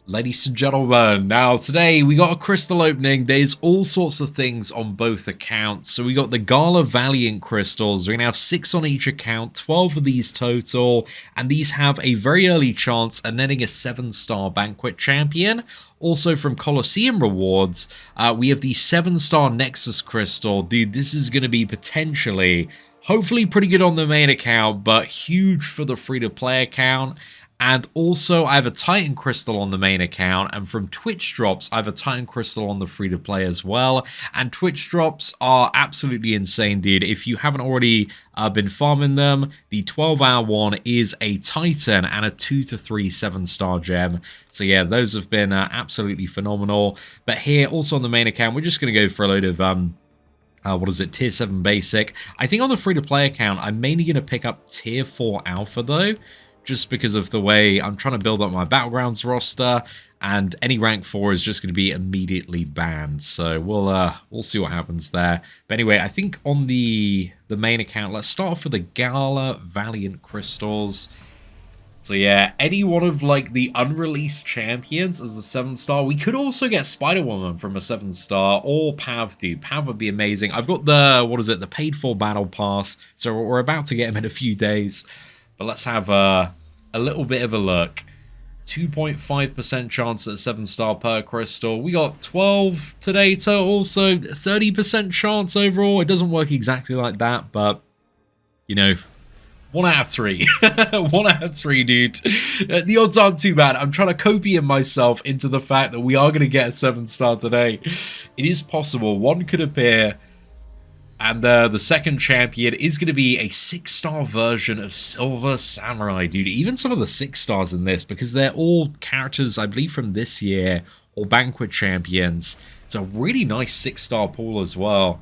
Ladies and gentlemen, now today we got a crystal opening. There's all sorts of things on both accounts. So we got the Gala Valiant crystals. We're going to have 6 on each account, 12 of these total. And these have a very early chance at netting a 7-star Banquet champion. Also from Colosseum rewards, we have the 7-star Nexus crystal. Dude, this is going to be potentially, hopefully pretty good on the main account, but huge for the free-to-play account. And also, I have a Titan crystal on the main account, and from Twitch drops, I have a Titan crystal on the free-to-play as well. And Twitch drops are absolutely insane, dude. If you haven't already been farming them, the 12-hour one is a Titan and a 2 to 3 7-star gem. So yeah, those have been absolutely phenomenal. But here, also on the main account, we're just going to go for a load of what is it, tier 7 basic. I think on the free-to-play account, I'm mainly going to pick up tier 4 alpha though, just because of the way I'm trying to build up my Battlegrounds roster, and any rank 4 is just going to be immediately banned. So we'll see what happens there. But anyway, I think on the main account, let's start off with the Gala Valiant crystals. So yeah, any one of like the unreleased champions as a 7-star. We could also get Spider-Woman from a 7-star, or Pav, dude. Pav would be amazing. I've got the, what is it, the paid for battle pass. So we're about to get him in a few days. But let's have a little bit of a look. 2.5% chance at 7-star per crystal. We got 12 today total, so 30% chance overall. It doesn't work exactly like that, but, you know, 1 out of 3. 1 out of 3, dude. The odds aren't too bad. I'm trying to copy myself into the fact that we are going to get a 7-star today. It is possible. One could appear. And the second champion is going to be a 6-star version of Silver Samurai, dude. Even some of the 6 stars in this, because they're all characters, I believe, from this year, or Banquet champions. It's a really nice 6-star pool as well.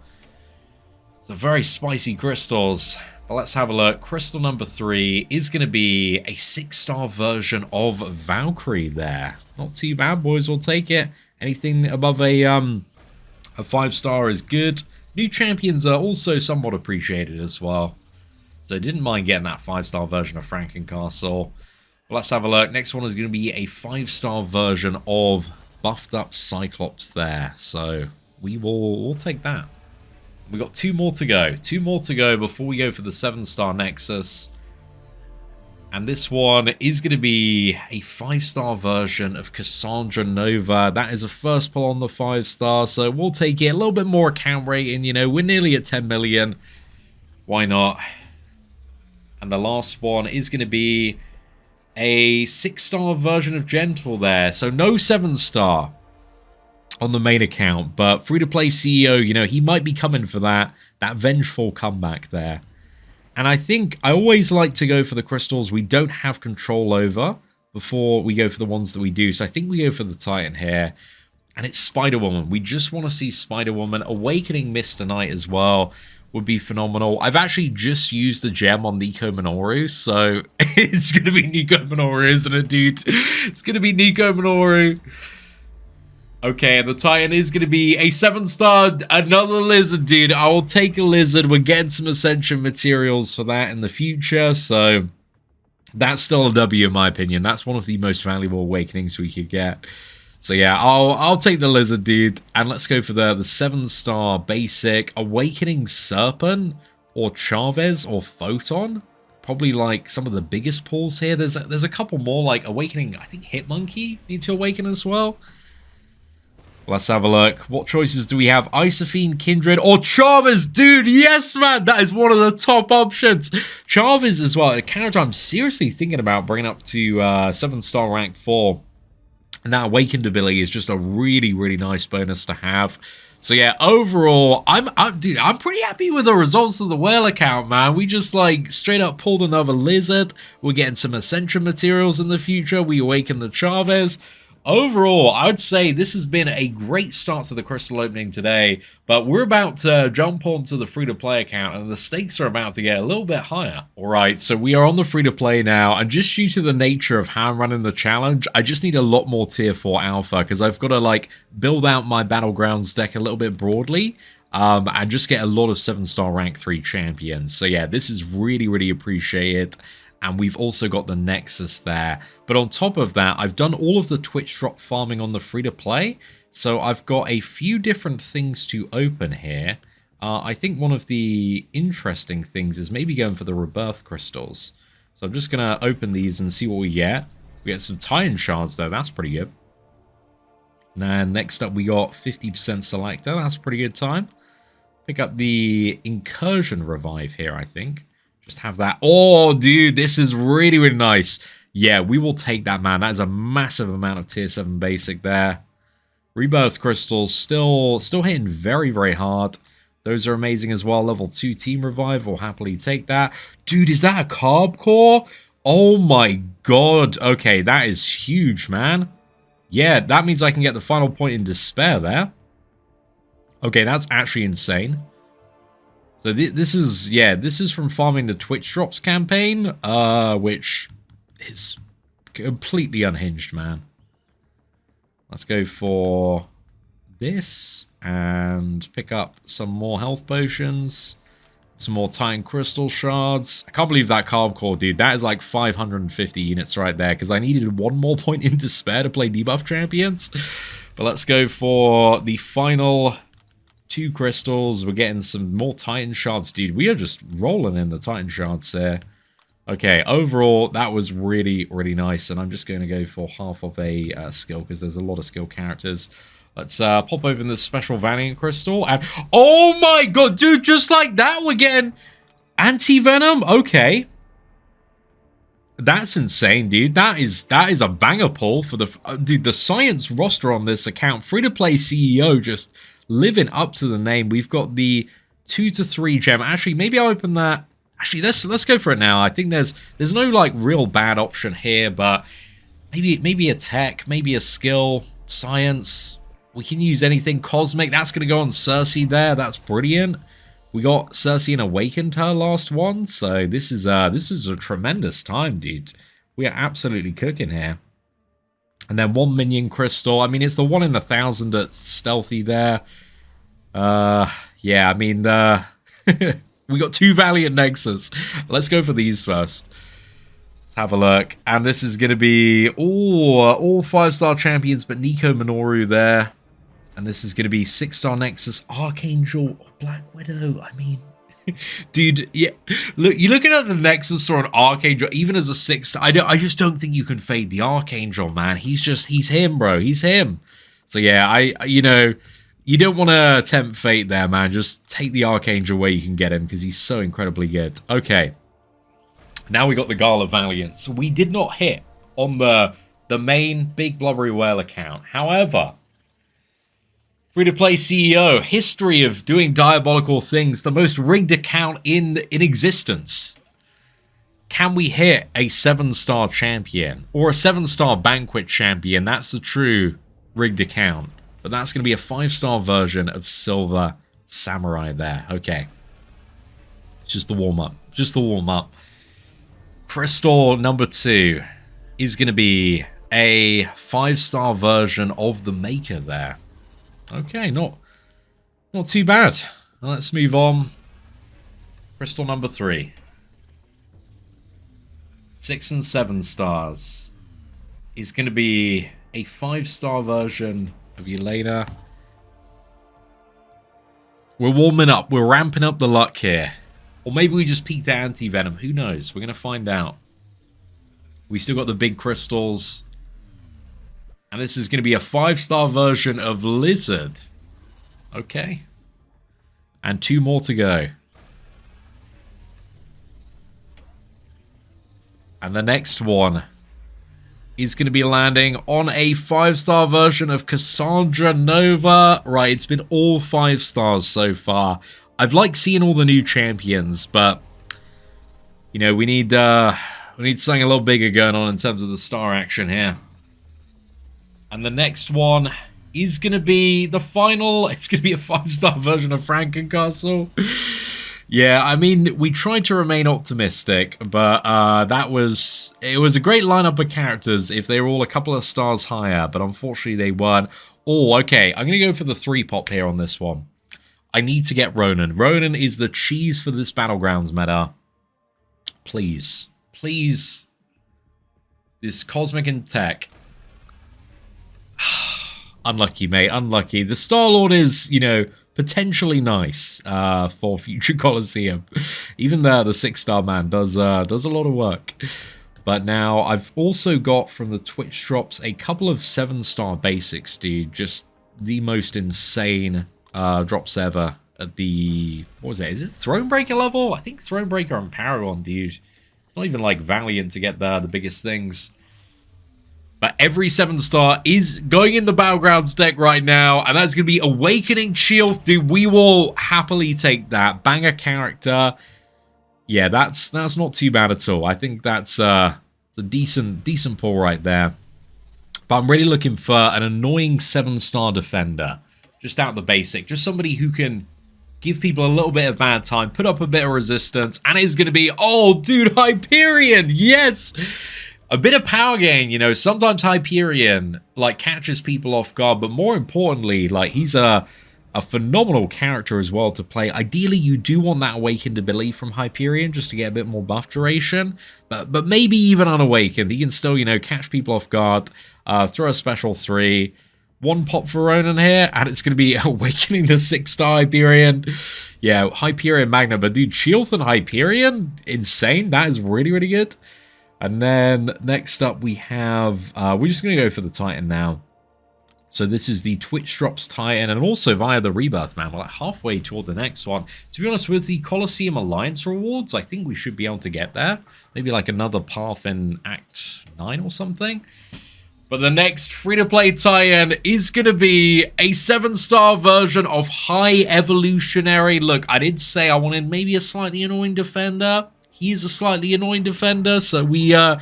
So very spicy crystals. But let's have a look. Crystal number 3 is going to be a 6-star version of Valkyrie there. Not too bad, boys. We'll take it. Anything above a 5-star is good. New champions are also somewhat appreciated as well. So I didn't mind getting that 5-star version of Frankencastle. But let's have a look. Next one is going to be a 5-star version of buffed up Cyclops there. So we'll take that. We've got 2 more to go. 2 more to go before we go for the 7-star Nexus. And this one is going to be a 5-star version of Cassandra Nova. That is a first pull on the 5-star, so we'll take it. A little bit more account rating, you know, we're nearly at 10 million. Why not? And the last one is going to be a 6-star version of Gentle there. So no 7-star on the main account, but free-to-play CEO, you know, he might be coming for that vengeful comeback there. And I think I always like to go for the crystals we don't have control over before we go for the ones that we do. So I think we go for the Titan here. And it's Spider-Woman. We just want to see Spider-Woman. Awakening Mr. Knight as well would be phenomenal. I've actually just used the gem on Nico Minoru. So it's going to be Nico Minoru, isn't it, dude? It's going to be Nico Minoru. Okay, and the Titan is going to be a 7-star, another lizard, dude. I will take a lizard. We're getting some Ascension materials for that in the future, so that's still a W in my opinion. That's one of the most valuable awakenings we could get. So yeah, I'll take the lizard, dude, and let's go for the 7-star basic Awakening Serpent, or Chavez, or Photon. Probably like some of the biggest pulls here. There's a couple more, like Awakening. I think Hitmonkey need to awaken as well. Let's have a look. What choices do we have? Isophene, Kindred, or Chavez? Dude, yes, man. That is one of the top options. Chavez as well. A character I'm seriously thinking about bringing up to 7-star rank 4. And that Awakened ability is just a really, really nice bonus to have. So yeah, overall, dude, I'm pretty happy with the results of the whale account, man. We just like straight up pulled another lizard. We're getting some Ascension materials in the future. We awaken the Chavez. Overall, I would say this has been a great start to the crystal opening today, but we're about to jump onto the free-to-play account, and the stakes are about to get a little bit higher. Alright, so we are on the free-to-play now, and just due to the nature of how I'm running the challenge, I just need a lot more tier 4 alpha, because I've got to, like, build out my Battlegrounds deck a little bit broadly, and just get a lot of 7-star rank 3 champions. So yeah, this is really, really appreciated. And we've also got the Nexus there. But on top of that, I've done all of the Twitch drop farming on the free-to-play. So I've got a few different things to open here. I think one of the interesting things is maybe going for the Rebirth Crystals. So I'm just going to open these and see what we get. We get some Titan shards there. That's pretty good. And then next up, we got 50% Selector. That's a pretty good time. Pick up the Incursion Revive here, I think. Just have that. Oh, dude, this is really, really nice. Yeah, we will take that, man. That is a massive amount of tier 7 basic there. Rebirth Crystals still hitting very, very hard. Those are amazing as well. Level 2 Team Revive. We'll happily take that. Dude, is that a Carb Core? Oh my god. Okay, that is huge, man. Yeah, that means I can get the final point in Despair there. Okay, that's actually insane. So this is from farming the Twitch Drops campaign, which is completely unhinged, man. Let's go for this and pick up some more health potions, some more Titan Crystal Shards. I can't believe that Carb Core, dude. That is like 550 units right there, because I needed one more point in Despair to play debuff champions. But let's go for the final 2 crystals. We're getting some more Titan shards, dude. We are just rolling in the Titan shards there. Okay, overall, that was really, really nice. And I'm just going to go for half of a skill, because there's a lot of skill characters. Let's pop open the special Valiant Crystal. And oh my god, dude, just like that, we're getting Anti-Venom? Okay. That's insane, dude. That is a banger pull for the... dude, the science roster on this account. Free-to-play CEO just living up to the name. We've got the 2 to 3 gem. Actually, maybe I'll open that. Actually, let's go for it now. I think there's no like real bad option here, but maybe a tech, maybe a skill, science. We can use anything cosmic. That's gonna go on Cersei there. That's brilliant. We got Cersei and Awakened her last one, so this is a tremendous time, dude. We are absolutely cooking here. And then 1 minion crystal. I mean, it's the 1 in 1,000 that's stealthy there. Yeah, I mean, we got 2 Valiant Nexus. Let's go for these first. Let's have a look. And this is going to be all 5-star champions, but Nico Minoru there. And this is going to be 6-star Nexus, Archangel, or Black Widow. I mean, dude, yeah. Look, you're looking at the Nexus or an Archangel, even as a 6-star. I just don't think you can fade the Archangel, man. He's him, bro. He's him. So yeah, you don't want to tempt fate there, man. Just take the Archangel where you can get him, because he's so incredibly good. Okay. Now we got the Gala Valiant. So we did not hit on the main Big Blubbery Whale account. However, free-to-play CEO, history of doing diabolical things, the most rigged account in existence. Can we hit a 7-star champion? Or a 7-star Banquet champion? That's the true rigged account. But that's going to be a 5-star version of Silver Samurai there. Okay. Just the warm-up. Just the warm-up. Crystal number 2 is going to be a 5-star version of the Maker there. Okay, not too bad. Let's move on. Crystal number 3. 6 and 7 stars is going to be a 5-star version of Elena. We're warming up. We're ramping up the luck here. Or maybe we just peaked at Anti-Venom. Who knows? We're going to find out. We still got the big crystals. And this is going to be a 5-star version of Lizard. Okay. And 2 more to go. And the next one is going to be landing on a 5-star version of Cassandra Nova. Right, it's been all 5 stars so far. I've liked seeing all the new champions, but you know, we need something a little bigger going on in terms of the star action here. And the next one is going to be the final. It's going to be a 5-star version of Frankencastle. Yeah, I mean, we tried to remain optimistic, but it was a great lineup of characters if they were all a couple of stars higher, but unfortunately they weren't. Oh, okay, I'm going to go for the 3-pop here on this one. I need to get Ronan. Ronan is the cheese for this Battlegrounds meta. Please. Please. This Cosmic and Tech. Unlucky, mate. Unlucky. The Star-Lord is, you know, potentially nice for future Colosseum. Even the 6-star man does a lot of work. But now I've also got from the Twitch drops a couple of 7-star basics, dude. Just the most insane drops ever at the, what was it? Is it Thronebreaker level? I think Thronebreaker and Paragon, dude. It's not even like Valiant to get the biggest things. But every 7-star is going in the Battlegrounds deck right now, and that's going to be Awakening Shield, dude. We will happily take that. Banger character. Yeah, that's not too bad at all. I think that's a decent pull right there. But I'm really looking for an annoying 7-star defender. Just out the basic. Just somebody who can give people a little bit of bad time, put up a bit of resistance, and it's going to be, oh, dude, Hyperion, yes! A bit of power gain, you know, sometimes Hyperion, like, catches people off guard, but more importantly, like, he's a phenomenal character as well to play. Ideally, you do want that Awakened ability from Hyperion just to get a bit more buff duration, but maybe even Unawakened, he can still, you know, catch people off guard, throw a special 3, 1 pop for Ronan here, and it's going to be Awakening the 6-star Hyperion. Yeah, Hyperion Magna, but dude, Shield and Hyperion, insane. That is really, really good. And then next up we have, we're just going to go for the Titan now. So this is the Twitch Drops Titan, and also via the Rebirth, man. We're like halfway toward the next one. To be honest, with the Colosseum Alliance rewards, I think we should be able to get there. Maybe like another path in Act 9 or something. But the next free-to-play Titan is going to be a 7-star version of High Evolutionary. Look, I did say I wanted maybe a slightly annoying defender. He's a slightly annoying defender, so we got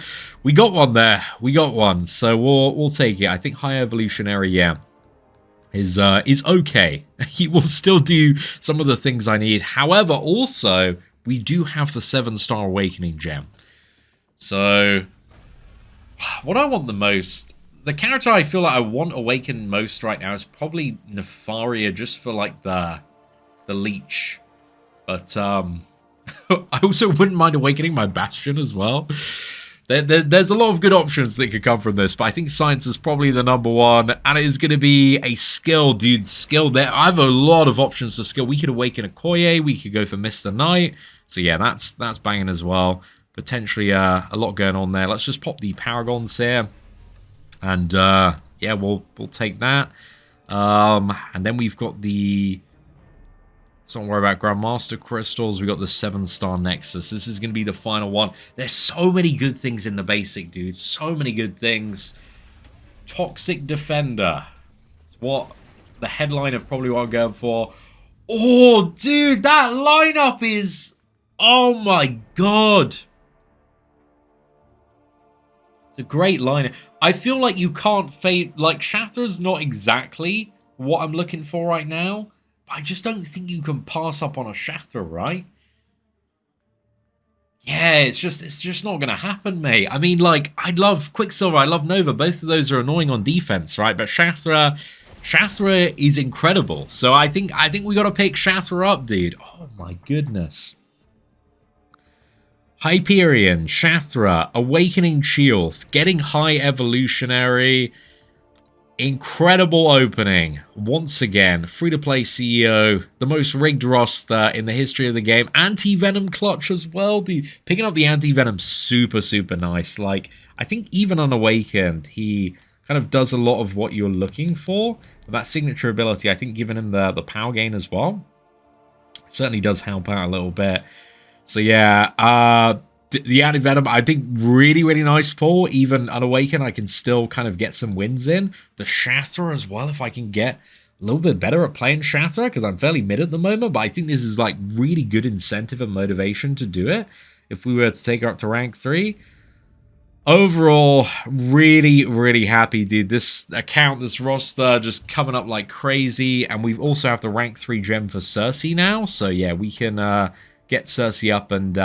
one there. We got one, so we'll take it. I think High Evolutionary, yeah, is okay. He will still do some of the things I need. However, also we do have the 7-star Awakening gem. So, what I want the most, the character I feel like I want awakened most right now is probably Nefaria, just for like the leech, but I also wouldn't mind awakening my Bastion as well. There's a lot of good options that could come from this, but I think Science is probably the #1, and it is going to be a skill, dude. Skill there. I have a lot of options to skill. We could awaken Okoye, we could go for Mr. Knight. So yeah, that's banging as well. Potentially a lot going on there. Let's just pop the Paragons here, and yeah, we'll take that. And then we've got the, let's not worry about Grandmaster Crystals. We got the 7-star Nexus. This is going to be the final one. There's so many good things in the basic, dude. So many good things. Toxic Defender. It's what the headline of probably what I'm going for. Oh, dude, that lineup is, oh my god. It's a great lineup. I feel like you can't fade, like, Shathra's not exactly what I'm looking for right now. I just don't think you can pass up on a Shathra, right? Yeah, it's just not going to happen, mate. I mean, like, I love Quicksilver, I love Nova. Both of those are annoying on defense, right? But Shathra is incredible. So I think we got to pick Shathra up, dude. Oh my goodness. Hyperion, Shathra, Awakening Shield, getting High Evolutionary. Incredible opening. Once again, free-to-play CEO, the most rigged roster in the history of the game. Anti-Venom clutch as well, dude. Picking up the Anti-Venom, super, super nice. Like, I think even Unawakened, he kind of does a lot of what you're looking for. That signature ability, I think giving him the power gain as well, certainly does help out a little bit. So yeah, the Anti-Venom, I think really, really nice pull. Even Unawakened, I can still kind of get some wins in. The Shathra as well, if I can get a little bit better at playing Shathra, because I'm fairly mid at the moment, but I think this is like really good incentive and motivation to do it if we were to take her up to rank 3. Overall, really, really happy, dude. This account, this roster, just coming up like crazy, and we also have the rank 3 gem for Cersei now, so yeah, we can get Cersei up and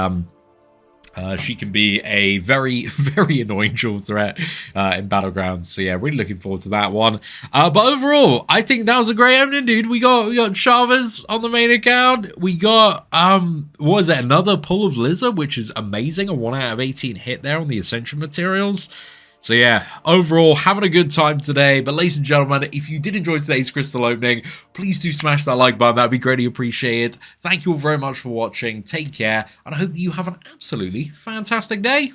She can be a very, very annoying dual threat in Battlegrounds. So yeah, really looking forward to that one. But overall, I think that was a great opening, dude. We got Chavez on the main account. We got what was it? Another pull of Lizard, which is amazing. A 1 out of 18 hit there on the Ascension materials. So yeah, overall, having a good time today. But ladies and gentlemen, if you did enjoy today's crystal opening, please do smash that like button. That'd be greatly appreciated. Thank you all very much for watching. Take care, and I hope that you have an absolutely fantastic day.